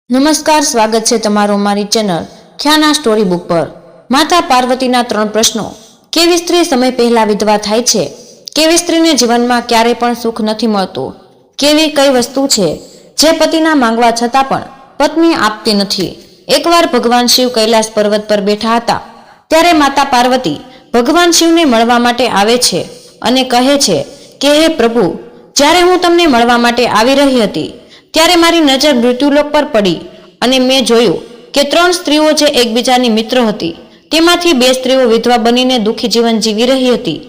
નમસ્કાર, સ્વાગત છે તમારું મારી ચેનલ ખ્યાના સ્ટોરી બુક પર। માતા પાર્વતીના 3 પ્રશ્નો। કેવી સ્ત્રી સમય પહેલા વિધવા થાય છે? કેવી સ્ત્રીને જીવનમાં ક્યારેય પણ સુખ નથી મળતું? કેવી કઈ વસ્તુ છે જે પતિના માંગવા છતાં પણ પત્ની આપતી નથી? એકવાર ભગવાન શિવ કૈલાસ પર્વત પર બેઠા હતા ત્યારે માતા પાર્વતી ભગવાન શિવને મળવા માટે આવે છે અને કહે છે કે હે પ્રભુ, જ્યારે હું તમને મળવા માટે આવી રહી હતી ત્યારે મારી નજર મૃત્યુલોક પર પડી અને મેં જોયું કે 3 સ્ત્રીઓ જે એકબીજાની મિત્ર હતી તેમાંથી 2 સ્ત્રીઓ વિધવા બનીને દુઃખી જીવન જીવી રહી હતી,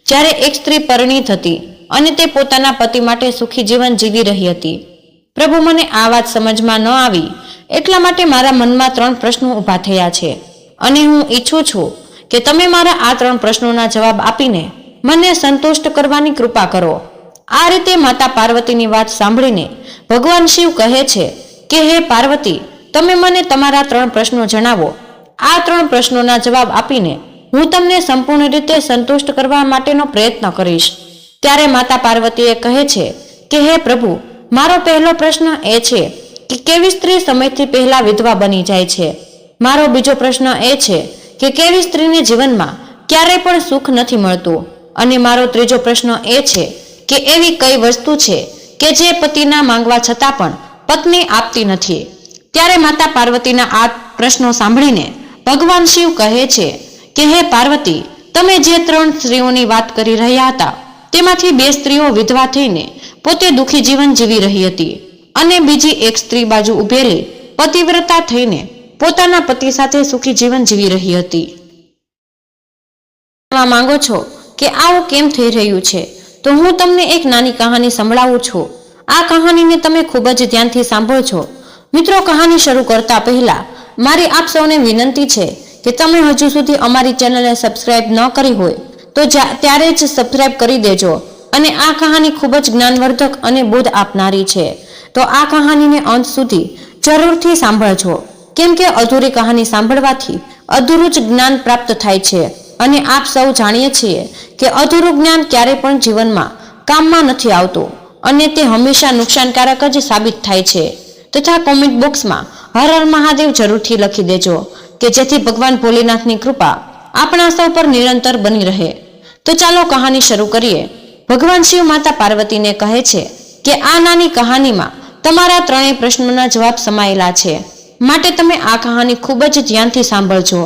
જ્યારે એક સ્ત્રી પરિણીત હતી અને તે પોતાના પતિ માટે સુખી જીવન જીવી રહી હતી। પ્રભુ, મને આ વાત સમજમાં ન આવી એટલા માટે મારા મનમાં 3 પ્રશ્નો ઊભા થયા છે અને હું ઈચ્છું છું કે તમે મારા આ 3 પ્રશ્નોના જવાબ આપીને મને સંતુષ્ટ કરવાની કૃપા કરો। આ રીતે માતા પાર્વતીની વાત સાંભળીને ભગવાન શિવ કહે છે કે હે પાર્વતી, તમે મને તમારા 3 પ્રશ્નો જણાવો। આ 3 પ્રશ્નોના જવાબ આપીને હું તમને સંપૂર્ણ રીતે સંતુષ્ટ કરવા માટેનો પ્રયત્ન કરીશ। ત્યારે માતા પાર્વતીએ કહે છે કે હે પ્રભુ, મારો પહેલો પ્રશ્ન એ છે કે કેવી સ્ત્રી સમયથી પહેલા વિધવા બની જાય છે? મારો બીજો પ્રશ્ન એ છે કે કેવી સ્ત્રીને જીવનમાં ક્યારેય પણ સુખ નથી મળતું? અને મારો ત્રીજો પ્રશ્ન એ છે કે એવી કઈ વસ્તુ છે કે જે પતિના માંગવા છતાં પણ પત્ની આપતી નથી? ત્યારે માતા પાર્વતીના આ પ્રશ્નો સાંભળીને ભગવાન શિવ કહે છે કે હે પાર્વતી, તમે જે 3 સ્ત્રીઓની વાત કરી રહ્યા હતા તેમાંથી 2 સ્ત્રીઓ વિધવા થઈને પોતે દુઃખી જીવન જીવી રહી હતી અને બીજી એક સ્ત્રી બાજુ ઉભેલી પતિવ્રતા થઈને પોતાના પતિ સાથે સુખી જીવન જીવી રહી હતી। જાણવા માંગો છો કે આવું કેમ થઈ રહ્યું છે? તો હું તમને એક નાની કહાની સંભળાવું છું। આ કહાનીને તમે ખૂબ જ ધ્યાનથી સાંભળજો। મિત્રો, કહાની શરૂ કરતા પહેલા મારી આપ સૌને વિનંતી છે કે તમે હજુ સુધી અમારી ચેનલને સબસ્ક્રાઇબ ન કરી હોય તો ત્યારે જ સબસ્ક્રાઇબ કરી દેજો અને આ કહાની ખૂબ જ જ્ઞાનવર્ધક અને બોધ આપનારી છે, તો આ કહાનીને અંત સુધી જરૂરથી સાંભળજો, કેમ કે અધૂરી કહાની સાંભળવાથી અધૂરું જ જ્ઞાન પ્રાપ્ત થાય છે અને આપ સૌ જાણીએ છીએ કે અધૂરું જ્ઞાન ક્યારેય પણ જીવનમાં કામમાં નથી આવતું અને તે હંમેશા નુકસાનકારક જ સાબિત થાય છે। તથા કોમેન્ટ બોક્સમાં હર હર મહાદેવ જરૂરથી લખી દેજો કે જેથી ભગવાન ભોલેનાથની કૃપા આપણા સૌ પર નિરંતર બની રહે। તો ચાલો કહાની શરૂ કરીએ। ભગવાન શિવ માતા પાર્વતીને કહે છે કે આ નાની કહાનીમાં તમારા 3 પ્રશ્નોના જવાબ સમાયેલા છે, માટે તમે આ કહાની ખૂબ જ ધ્યાનથી સાંભળજો।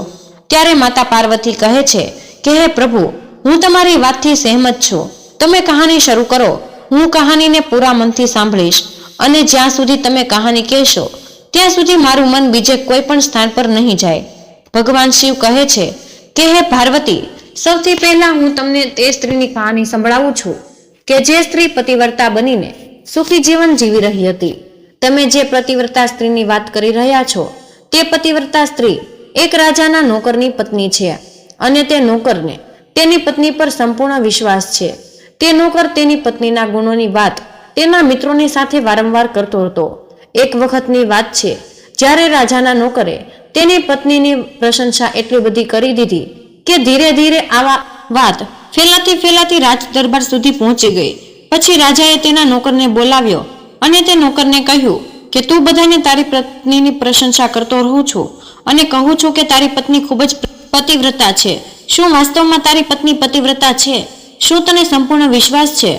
ત્યારે માતા પાર્વતી કહે છે કે હે પ્રભુ, હું તમારી વાતથી સહેમત છું, તમે કહાની શરૂ કરો। હું કહાનીને પૂરા મનથી સાંભળીશ અને જ્યાં સુધી તમે કહાની કહેશો ત્યાં સુધી મારું મન બીજે કોઈ પણ સ્થાન પર નહીં જાય। ભગવાન શિવ કહે છે કે હે પાર્વતી, સૌથી પહેલા હું તમને તે સ્ત્રીની કહાની સંભળાવું છું કે જે સ્ત્રી પતિવ્રતા બનીને સુખી જીવન જીવી રહી હતી। તમે જે પતિવ્રતા સ્ત્રીની વાત કરી રહ્યા છો તે પતિવ્રતા સ્ત્રી એક રાજાના નોકરની પત્ની છે અને તે નોકરને તેની પત્ની પર સંપૂર્ણ વિશ્વાસ છે। તે નોકર તેની પત્નીના ગુણોની વાત તેના મિત્રોની સાથે વારંવાર કરતો હતો। એક વખતની વાત છે જ્યારે રાજાના નોકરે તેની પત્નીની પ્રશંસા એટલી બધી કરી દીધી કે ધીરે ધીરે આવા વાત ફેલાતી રાજ દરબાર સુધી પહોંચી ગઈ। પછી રાજાએ તેના નોકરને બોલાવ્યો અને તે નોકરને કહ્યું કે તું બધાને તારી પત્નીની પ્રશંસા કરતો રહું છું અને કહું છું કે તારી પત્ની ખૂબ જ પતિવ્રતા છે। શું વાસ્તવમાં તારી પત્ની પતિવ્રતા છે? શું તને સંપૂર્ણ વિશ્વાસ છે?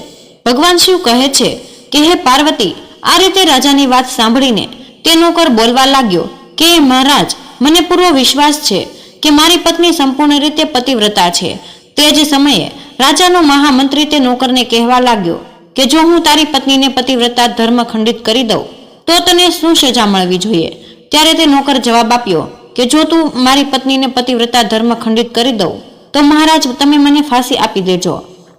ભગવાન શિવ કહે છે કે હે પાર્વતી, આ રીતે રાજાની વાત સાંભળીને તે નોકર બોલવા લાગ્યો કે મહારાજ, મને પૂરો વિશ્વાસ છે કે મારી પત્ની સંપૂર્ણ રીતે પતિવ્રતા છે। તે જ સમયે રાજાનો મહામંત્રી તે નોકરને કહેવા લાગ્યો કે જો હું તારી પત્નીને પતિવ્રતા ધર્મ ખંડિત કરી દઉં તો તને શું સજા મળવી જોઈએ? ત્યારે તે નોકર જવાબ આપ્યો કે જો તું મારી પત્નીને પતિવ્રતા ધર્મ ખંડિત કરી દઉં તો મહારાજ તમે મને ફાંસી આપી દેજો।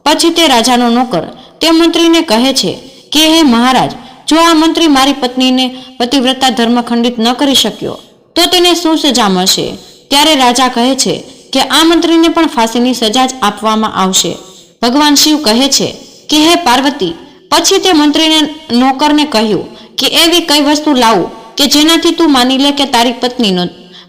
પછી તે રાજાનો નોકર તે મંત્રીને કહે છે કે હે મહારાજ, જો આ મંત્રી મારી પત્નીને પતિવ્રતા ધર્મ ખંડિત ન કરી શક્યો તો તેને શું સજા મળશે? ત્યારે રાજા કહે છે કે આ મંત્રીને પણ ફાંસીની સજા જ આપવામાં આવશે। ભગવાન શિવ કહે છે કે હે પાર્વતી, પછી તે મંત્રીને નોકરને કહ્યું કે એવી કઈ વસ્તુ લાવું કે જેનાથી તું માની લે કે તારી પત્નીનો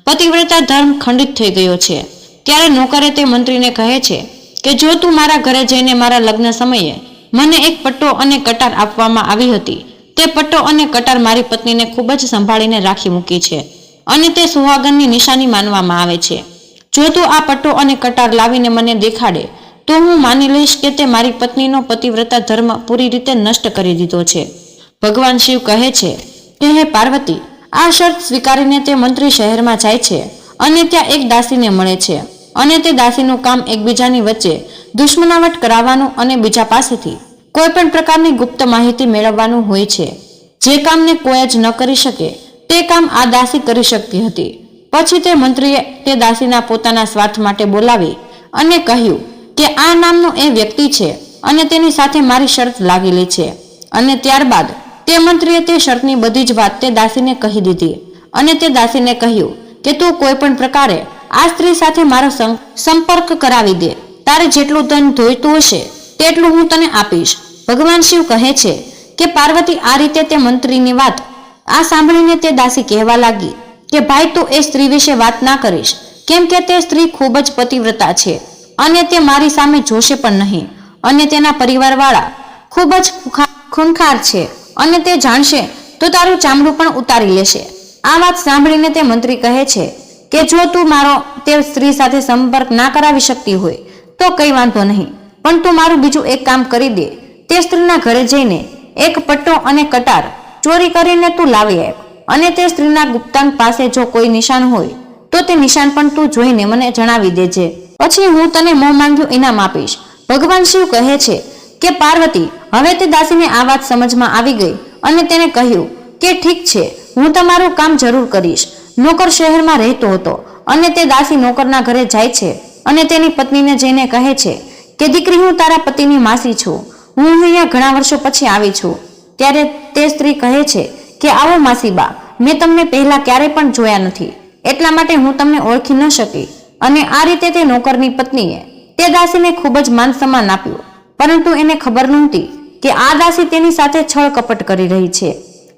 પતિવ્રતા ધર્મ ખંડિત થઈ ગયો છે। ત્યારે નોકરે તે મંત્રીને કહે છે કે જો તું મારા ઘરે જઈને મારા લગ્ન સમયે મને એક પટ્ટો અને કટાર આપવામાં આવી હતી તે પટ્ટો અને કટાર મારી પત્નીને ખૂબ જ સંભાળીને રાખી મૂકી છે અને તે સુહાગનની નિશાની માનવામાં આવે છે. જો તું આ પટ્ટો અને કટાર લાવીને મને દેખાડે તો હું માની લઈશ કે તે મારી પત્નીનો પતિવ્રતા ધર્મ પૂરી રીતે નષ્ટ કરી દીધો છે. ભગવાન શિવ કહે છે કે હે પાર્વતી, આ શરત સ્વીકારીને તે મંત્રી શહેરમાં જાય છે અને ત્યાં એક દાસીને મળે છે અને તે દાસીનું કામ એકબીજાની વચ્ચે દુશ્મનાવટ કરાવવાનું અને બીજા પાસેથી કોઈ પણ પ્રકારની ગુપ્ત માહિતી મેળવવાનું હોય છે. જે કામને કોઈ જ ન કરી શકે તે કામ આ દાસી કરી શકતી હતી. પછી તે મંત્રીએ તે દાસીના પોતાના સ્વાર્થ માટે બોલાવી અને કહ્યું કે આ નામનો એ વ્યક્તિ છે અને તેની સાથે મારી શરત લાગેલી છે. અને ત્યારબાદ તે મંત્રીએ તે શરતની બધી જ વાત તે દાસીને કહી દીધી અને તે દાસીને કહ્યું કે તું કોઈ પણ પ્રકારે આ સ્ત્રી સાથે મારો સંપર્ક કરાવી દે. તારે જેટલું ધન જોઈતું હશે તેટલું હું તને આપીશ. ભગવાન શિવ કહે છે કે પાર્વતી આ રીતે તે મંત્રીની વાત આ સાંભળીને તે દાસી કહેવા લાગી કે ભાઈ, તું એ સ્ત્રી વિશે વાત ના કરીશ, કેમ કે તે સ્ત્રી ખૂબ જ પતિવ્રતા છે અને તે મારી સામે જોશે પણ નહીં અને તેના પરિવારવાળા ખૂબ જ ખૂંખાર છે અને તે જાણશે તો તારું ચામડું પણ ઉતારી લેશે. આ વાત સાંભળીને તે મંત્રી કહે છે કે જો તું મારો તે સ્ત્રી સાથે સંપર્ક ના કરાવી શકતી હોય તો કંઈ વાંધો નહીં, પણ તું મારું બીજું એક કામ કરી દે. તે સ્ત્રીના ઘરે જઈને એક પટ્ટો અને કટાર ચોરી કરીને તું લાવી આવ અને તે સ્ત્રીના ગુપ્તાંગ પાસે જો કોઈ નિશાન હોય તો તે નિશાન પણ તું જોઈને મને જણાવી દેજે. પછી હું તને મોં માંગ્યું ઇનામ આપીશ. ભગવાન શિવ કહે છે કે પાર્વતી, હવે તે દાસીને આ વાત સમજમાં આવી ગઈ અને તેને કહ્યું કે ઠીક છે, હું તમારું કામ જરૂર કરીશ. નોકર શહેરમાં રહેતો હતો અને તે દાસી નોકરના ઘરે જાય છે અને તેની પત્નીને જઈને કહે છે કે દીકરી, હું તારા પતિની માસી છું, હું અહીંયા ઘણા વર્ષો પછી આવી છું. ત્યારે તે સ્ત્રી કહે છે કે આવો માસીબા, મેં તમને પહેલા ક્યારેય પણ જોયા નથી, એટલા માટે હું તમને ઓળખી ન શકી. અને આ રીતે તે નોકરની પત્નીએ તે દાસીને ખૂબ જ માન સન્માન આપ્યું, પરંતુ એને ખબર નહોતી કે આ દાસી તેની સાથે છળ કપટ કરી રહી છે.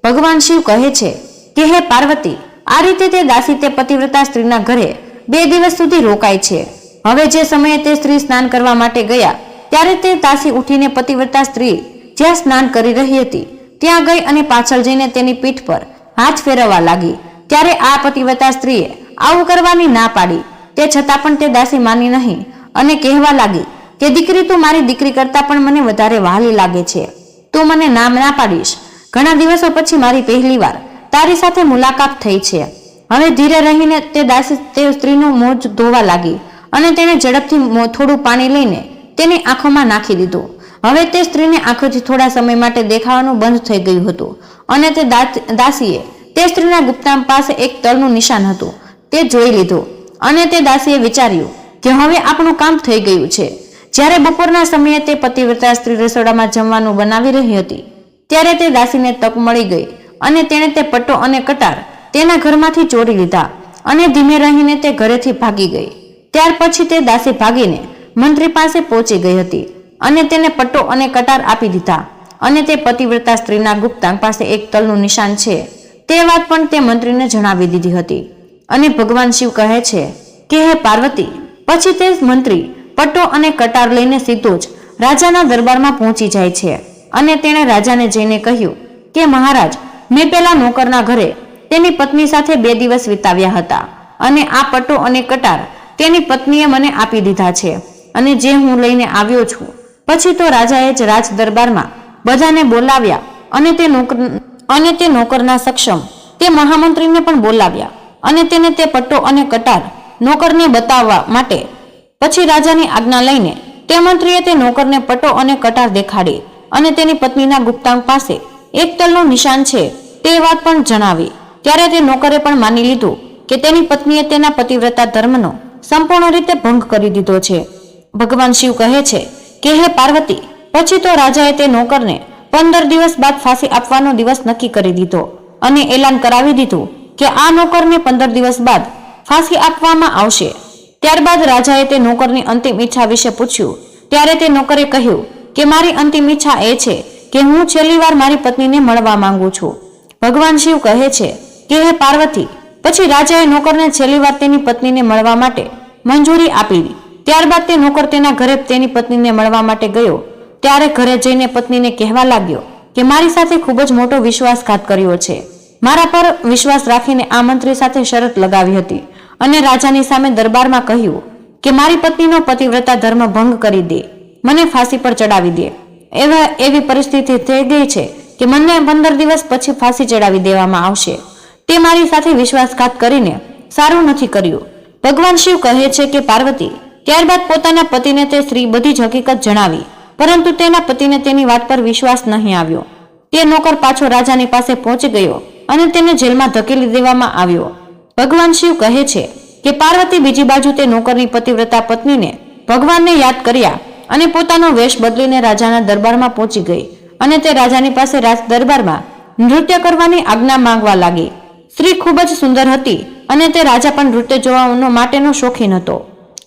ભગવાન શિવ કહે છે કે હે પાર્વતી, આ રીતે તે દાસી તે પતિવ્રતા સ્ત્રીના ઘરે 2 દિવસ સુધી રોકાય છે. હવે જે સમયે તે સ્ત્રી સ્નાન કરવા માટે ગયા ત્યારે તે દાસી ઉઠીને પતિવ્રતા સ્ત્રી જ્યાં સ્નાન કરી રહી હતી ત્યાં ગઈ અને પાછળ જઈને તેની પીઠ પર હાથ ફેરવવા લાગી. ત્યારે આ પતિવ્રતા સ્ત્રીએ આવું કરવાની ના પાડી. તે છતાં પણ તે દાસી માની નહીં અને કહેવા લાગી કે દીકરી, તું મારી દીકરી કરતાં પણ મને વધારે વહાલી લાગે છે. તું મને નામ ના પાડીશ. ઘણા દિવસો પછી મારી પહેલી વાર તારી સાથે મુલાકાત થઈ છે. હવે ધીરે રહીને તે દાસી તે સ્ત્રીનું મોં ધોવા લાગી અને તેને ઝડપથી થોડું પાણી લઈને તેની આંખોમાં નાખી દીધું. હવે તે સ્ત્રીને આંખોથી થોડા સમય માટે દેખાવાનું બંધ થઈ ગયું હતું અને તે દાસીએ તે સ્ત્રીના ગુપ્તાંગ પાસે એક તલનું નિશાન હતું તે જોઈ લીધું અને તે દાસીએ વિચાર્યું કે હવે આપણું કામ થઈ ગયું છે. જ્યારે બપોરના સમયે તે પતિવ્રતા સ્ત્રી રસોડામાં જમવાનું બનાવી રહી હતી ત્યારે તે દાસીને તક મળી ગઈ અને તેણે તે પટ્ટો અને કટાર તેના ઘરમાંથી ચોરી લીધા અને ધીમે રહીને તે ઘરેથી ભાગી ગઈ. ત્યાર પછી તે દાસી ભાગીને મંત્રી પાસે પહોંચી ગઈ હતી અને તેને પટ્ટો અને કટાર આપી દીધા અને તે પતિવ્રતા સ્ત્રીના ગુપ્તાંગ પાસે એક તલનું નિશાન છે તે વાત પણ તે મંત્રીને જણાવી દીધી હતી. અને ભગવાન શિવ કહે છે કે હે પાર્વતી, પછી તે મંત્રી પટ્ટો અને કટાર લઈને સીધો જ રાજાના દરબારમાં પહોંચી જાય છે અને તેણે રાજાને જઈને કહ્યું કે મહારાજ, મેં પેલા નોકરના ઘરે તેની પત્ની સાથે 2 દિવસ વિતાવ્યા હતા અને આ પટ્ટો અને કટાર તેની પત્નીએ મને આપી દીધા છે અને જે હું લઈને આવ્યો છું. પછી તો રાજાએ જ રાજ દરબારમાં બધાને બોલાવ્યા અને તે નોકરના સક્ષમ તે મહામંત્રીને પણ બોલાવ્યા અને તેને તે પટ્ટો અને કટાર નોકરને બતાવવા માટે પછી રાજાની આજ્ઞા લઈને તે મંત્રીએ તે નોકરને પટ્ટો અને કટાર દેખાડી અને તેની પત્નીના ગુપ્તાંગ પાસે એક તલનું નિશાન છે તે વાત પણ જણાવી. ત્યારે તે નોકરે પણ માની લીધું કે તેની પત્નીએ તેના પતિવ્રતા ધર્મનો સંપૂર્ણ રીતે ભંગ કરી દીધો છે. ભગવાન શિવ કહે છે કે હે પાર્વતી, પછી તો રાજાએ તે નોકરને 15 દિવસ બાદ ફાંસી આપવાનો દિવસ નક્કી કરી દીધો અને એલાન કરાવી દીધું કે આ નોકરને 15 દિવસ બાદ ફાંસી આપવામાં આવશે. ત્યારબાદ રાજાએ તે નોકરની અંતિમ ઈચ્છા વિશે પૂછ્યું ત્યારે તે નોકરે કહ્યું કે મારી અંતિમ ઈચ્છા એ છે કે હું છેલ્લી વાર મારી પત્નીને મળવા માંગુ છું. ભગવાન શિવ કહે છે કે હે પાર્વતી, પછી રાજાએ નોકરને છેલ્લી વાર તેની પત્નીને મળવા માટે મંજૂરી આપી. ત્યારબાદ તે નોકર તેના ઘરે તેની પત્નીને મળવા માટે ગયો. ત્યારે ઘરે જઈને પત્નીને કહેવા લાગ્યો કે મારી સાથે ખૂબ જ મોટો વિશ્વાસઘાત કર્યો છે. મારા પર વિશ્વાસ રાખીને આ મંત્રી સાથે શરત લગાવી હતી અને રાજાની સામે દરબારમાં કહ્યું કે મારી પત્નીનો પતિવ્રતા ધર્મ ભંગ કરી દે, મને ફાંસી પર ચડાવી દે. એવી પરિસ્થિતિ થઈ ગઈ છે કે મને 15 દિવસ પછી ફાંસી ચડાવી દેવામાં આવશે. તે મારી સાથે વિશ્વાસઘાત કરીને સારું નથી કર્યું. ભગવાન શિવ કહે છે કે પાર્વતી ત્યારબાદ પોતાના પતિને તે સ્ત્રી બધી જ હકીકત જણાવી, પરંતુ તેના પતિને તેની વાત પર વિશ્વાસ નહીં આવ્યો. તે નોકર પાછો રાજાની પાસે પહોંચી ગયો અને તેને જેલમાં ધકેલી દેવામાં આવ્યો. ભગવાન શિવ કહે છે કે પાર્વતી બીજી બાજુ તે નોકરની પતિવ્રતા પત્નીને ભગવાનને યાદ કર્યા અને પોતાનો વેશ બદલીને રાજાના દરબારમાં પહોંચી ગઈ અને તે રાજાની પાસે રાજ દરબારમાં નૃત્ય કરવાની આજ્ઞા માંગવા લાગી. સ્ત્રી ખૂબ જ સુંદર હતી અને તે રાજા પણ નૃત્ય જોવાનો માટેનો શોખીન હતો.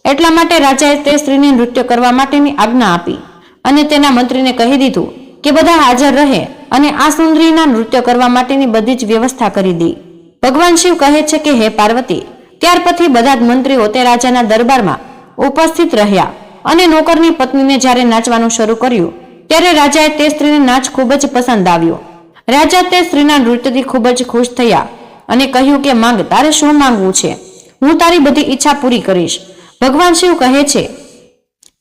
એટલા માટે રાજાએ તે સ્ત્રીને નૃત્ય કરવા માટેની આજ્ઞા આપી અને તેના મંત્રીને કહી દીધું કે બધા હાજર રહે અને આ સુંદરીના નૃત્ય કરવા માટેની બધી જ વ્યવસ્થા કરી દી. ભગવાન શિવ કહે છે કે હે પાર્વતી, ત્યાર પછી બધા જ મંત્રીઓ તે રાજાના દરબારમાં ઉપસ્થિત રહ્યા અને નોકરની પત્નીને જ્યારે નાચવાનું શરૂ કર્યું ત્યારે રાજાએ તે સ્ત્રીને નાચ ખૂબ જ પસંદ આવ્યો. રાજા તે સ્ત્રીના નૃત્યથી ખૂબ જ ખુશ થયા અને કહ્યું કે માંગ, તારે શું માંગવું છે? હું તારી બધી ઈચ્છા પૂરી કરીશ. ભગવાન શિવ કહે છે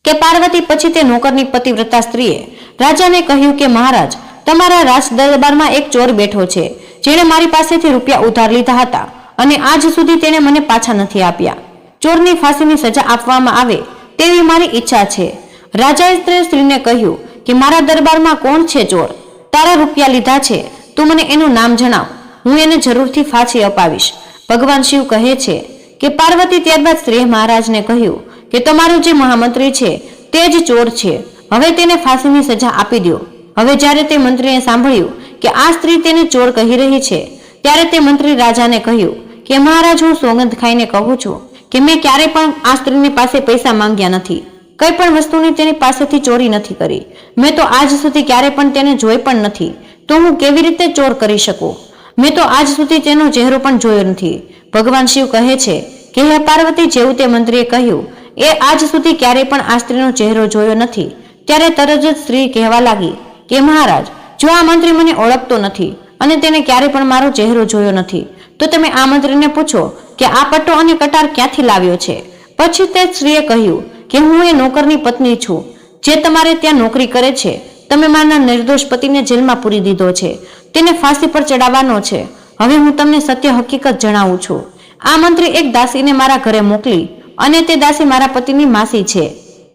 કે પાર્વતી પછી તે નોકરની પતિવ્રતા સ્ત્રીએ રાજાને કહ્યું કે મહારાજ, તમારા રાજ દરબારમાં એક ચોર બેઠો છે જેણે મારી પાસેથી રૂપિયા ઉધાર લીધા હતા અને આજ સુધી તેણે મને પાછા નથી આપ્યા. ચોરની ફાંસીની સજા આપવામાં આવે તેવી મારી ઈચ્છા છે. રાજાએ તે સ્ત્રીને કહ્યું કે મારા દરબારમાં કોણ છે ચોર? તારા રૂપિયા લીધા છે, તું મને એનું નામ જણાવ, હું એને જરૂરથી ફાંસી અપાવીશ. ભગવાન શિવ કહે છે કે પાર્વતી ત્યારબાદ સ્ત્રીએ મહારાજને કહ્યું કે તમારો જે મહામંત્રી છે તે જ ચોર છે, હવે તેને ફાંસીની સજા આપી દો. હવે જ્યારે તે મંત્રીએ સાંભળ્યું કે આ સ્ત્રી તેને ચોર કહી રહી છે ત્યારે તે મંત્રી રાજાને કહ્યું કે મહારાજ, હું સોગંદ ખાઈને કહું છું કે મેં ક્યારેય પણ આ સ્ત્રીની પાસે પૈસા માંગ્યા નથી, કઈ પણ વસ્તુની તેની પાસેથી ચોરી નથી કરી, મેં તો આજ સુધી ક્યારે પણ તેને જોઈ પણ નથી, તો હું કેવી રીતે ચોર કરી શકું? મેં તો આજ સુધી તેનો ચહેરો પણ જોયો નથી. ભગવાન શિવ કહે છે કે હે પાર્વતી, જેવું તે મંત્રીએ કહ્યું એ આજ સુધી ક્યારેય પણ આ સ્ત્રીનો ચહેરો જોયો નથી. ત્યારે તરત જ સ્ત્રી કહેવા લાગી કે મહારાજ, જો આ મંત્રી મને ઓળખતો નથી અને તેને ક્યારે પણ મારો ચહેરો જોયો નથી, તો તમે આ મંત્રીને પૂછો કે આ પટ્ટો અને કટાર ક્યાંથી લાવ્યો છે. પછી તે સ્ત્રીએ કહ્યું કે હું એ નોકરની પત્ની છું જે તમારે ત્યાં નોકરી કરે છે. તમે મારા નિર્દોષ પતિને જેલમાં પૂરી દીધો છે, તેને ફાંસી પર ચડાવવાનો છે. હવે હું તમને સત્ય હકીકત જણાવું છું. આ મંત્રી એક દાસીને મારા ઘરે મોકલી અને તે દાસી મારા પતિની માસી છે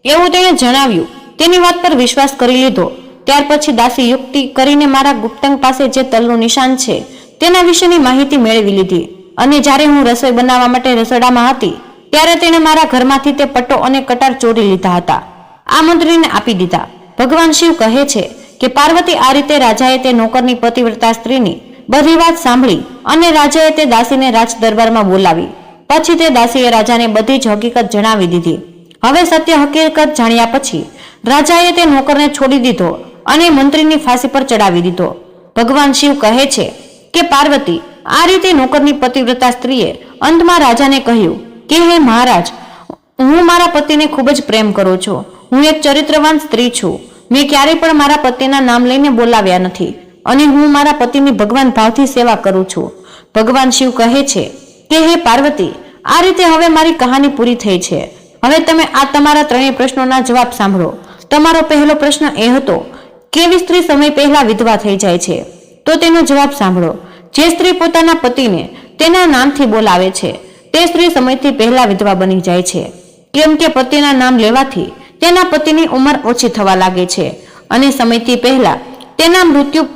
એવું તેણે જણાવ્યું. તેની વાત પર વિશ્વાસ કરી લીધો. ત્યાર પછી દાસી યુક્તિ કરીને મારા ગુપ્તંગ પાસે જે તલનું નિશાન છે તેના વિશેની માહિતી મેળવી લીધી અને જ્યારે હું રસોઈ બનાવવા માટે રસોડામાં હતી ત્યારે તેણે મારા ઘરમાંથી તે પટ્ટો અને કટાર ચોરી લીધા હતા, આ મંત્રીને આપી દીધા. ભગવાન શિવ કહે છે કે પાર્વતી આ રીતે રાજાએ તે નોકરની પતિવ્રતા સ્ત્રીની બધી વાત સાંભળી અને રાજાએ તે દાસીને રાજ દરબારમાં બોલાવી. પછી તે દાસીએ રાજાને બધી જ હકીકત જણાવી દીધી. હવે સત્ય હકીકત જાણ્યા પછી રાજાએ તે નોકરને છોડી દીધો અને મંત્રીની ફાંસી પર ચડાવી દીધો. ભગવાન શિવ કહે છે કે પાર્વતી આ રીતે નોકરની પતિવ્રતા સ્ત્રીએ અંતમાં રાજાને કહ્યું કે હે મહારાજ, હું મારા પતિને ખૂબ જ પ્રેમ કરું છું. હું એક ચરિત્રવાન સ્ત્રી છું. મેં ક્યારેય પણ મારા પતિના નામ લઈને બોલાવ્યા નથી અને હું મારા પતિની ભગવાન ભાવથી સેવા કરું છું. ભગવાન શિવ કહે છે કે હે પાર્વતી, આ રીતે હવે મારી કહાની પૂરી થઈ છે. હવે તમે આ તમારા ત્રણેય પ્રશ્નોના જવાબ સાંભળો. તમારો પહેલો પ્રશ્ન એ હતો કેવી સ્ત્રી સમય પહેલા વિધવા થઈ જાય છે? તો તેનો જવાબ સાંભળો. જે સ્ત્રી પોતાના પતિને તેના નામથી બોલાવે છે તે સ્ત્રી સમયથી પહેલા વિધવા બની જાય છે, કેમ કે પતિના નામ લેવાથી તેના પતિની ઉંમર ઓછી થવા લાગે છે અને સમયથી પહેલા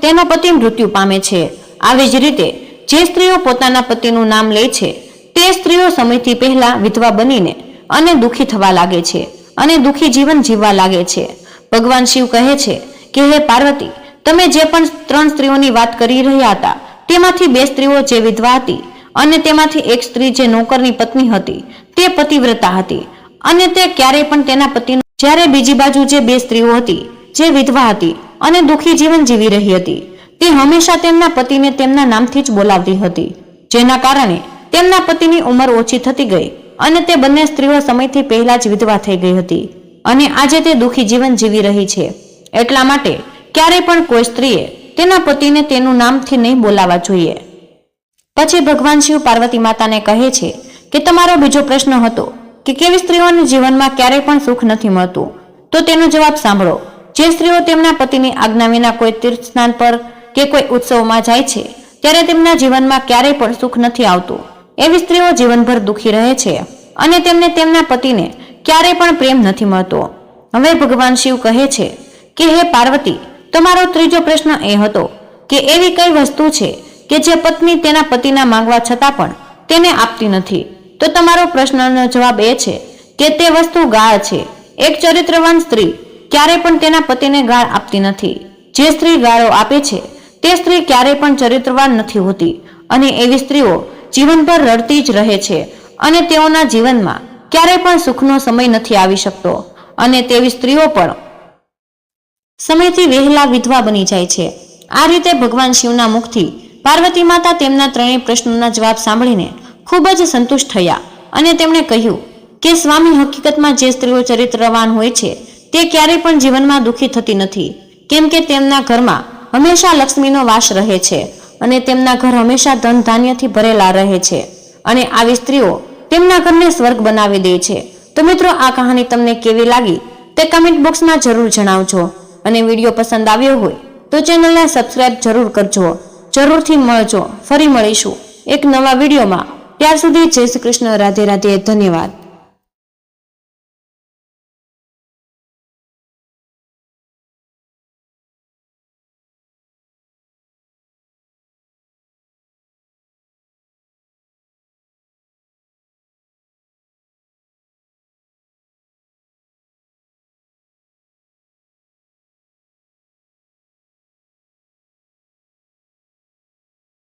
તેનો પતિ મૃત્યુ પામે છે. આવી જ રીતે જે સ્ત્રીઓ પોતાના પતિનું નામ લે છે તે સ્ત્રીઓ સમયથી પહેલા વિધવા બનીને અને દુઃખી થવા લાગે છે અને દુઃખી જીવન જીવવા લાગે છે. ભગવાન શિવ કહે છે કે હે પાર્વતી, તમે જે પણ 3 સ્ત્રીઓની વાત કરી રહ્યા હતા તેમાંથી 2 સ્ત્રીઓ જે વિધવા હતી અને તેમાંથી એક સ્ત્રી જે નોકરની પત્ની હતી તે પતિવ્રતા હતી અને તે ક્યારેય પણ તેના પતિનું, જ્યારે બીજી બાજુ જે 2 સ્ત્રીઓ હતી જે વિધવા હતી અને દુઃખી જીવન જીવી રહી હતી તે હંમેશા તેમના પતિને તેમના નામથી જ બોલાવતી હતી, જેના કારણે તેમના પતિની ઉંમર ઓછી થતી ગઈ અને તે બંને સ્ત્રીઓ સમયથી પહેલા જ વિધવા થઈ ગઈ હતી અને આજે તે દુઃખી જીવન જીવી રહી છે. એટલા માટે ક્યારેય પણ કોઈ સ્ત્રીએ તેના પતિને તેનું નામથી નહીં બોલાવવા જોઈએ. પછી ભગવાન શિવ પાર્વતી માતાને કહે છે કે તમારો બીજો પ્રશ્ન હતો કે કેવી સ્ત્રીઓને જીવનમાં ક્યારેય પણ સુખ નથી મળતું, તો તેનો જવાબ સાંભળો. જે સ્ત્રીઓ તેમના પતિની આજ્ઞા વિના કોઈ તીર્થ સ્નાન પર કે કોઈ ઉત્સવમાં જાય છે ત્યારે તેમના જીવનમાં ક્યારેય પણ સુખ નથી આવતું. એવી સ્ત્રીઓ જીવનભર દુઃખી રહે છે અને તેમને તેમના પતિને ક્યારેય પણ પ્રેમ નથી મળતો. હવે ભગવાન શિવ કહે છે કે હે પાર્વતી, તમારો ત્રીજો પ્રશ્ન એ હતો કે એવી કઈ વસ્તુ છે કે જે પત્ની તેના પતિના માંગવા છતાં પણ તેને આપતી નથી. તો તમારો પ્રશ્નનો જવાબ એ છે કે તે વસ્તુ ગાળ છે. એક ચરિત્રવાન સ્ત્રી ક્યારેય પણ તેના પતિને ગાળ આપતી નથી. જે સ્ત્રી ગાળો આપે છે તે સ્ત્રી ક્યારેય પણ ચરિત્રવાન નથી હોતી અને એવી સ્ત્રીઓ જીવનભર રડતી જ રહે છે અને તેઓના જીવનમાં ક્યારેય પણ સુખનો સમય નથી આવી શકતો અને તેવી સ્ત્રીઓ પણ સમયથી વહેલા વિધવા બની જાય છે. આ રીતે ભગવાન શિવના મુખથી પાર્વતી માતા તેમના ત્રણેય પ્રશ્નોના જવાબ સાંભળીને ખૂબ જ સંતુષ્ટ થયા અને તેમણે કહ્યું કે સ્વામી, હકીકતમાં જે સ્ત્રીઓ ચરિત્રવાન હોય છે તે ક્યારેય પણ જીવનમાં દુઃખી થતી નથી, કેમ કે તેમના ઘરમાં હંમેશા લક્ષ્મીનો વાસ રહે છે અને તેમના ઘર હંમેશા ધન ધાન્યથી ભરેલા રહે છે અને આવી સ્ત્રીઓ તેમના ઘરને સ્વર્ગ બનાવી દે છે. તો મિત્રો, આ કહાની તમને કેવી લાગી તે કમેન્ટ બોક્સમાં જરૂર જણાવજો અને વિડીયો પસંદ આવ્યો હોય તો ચેનલને સબસ્ક્રાઇબ જરૂર કરજો. જરૂરથી મળજો. ફરી મળીશું એક નવા વિડીયોમાં. ત્યાર સુધી જય શ્રી કૃષ્ણ. રાધે રાધે. ધન્યવાદ.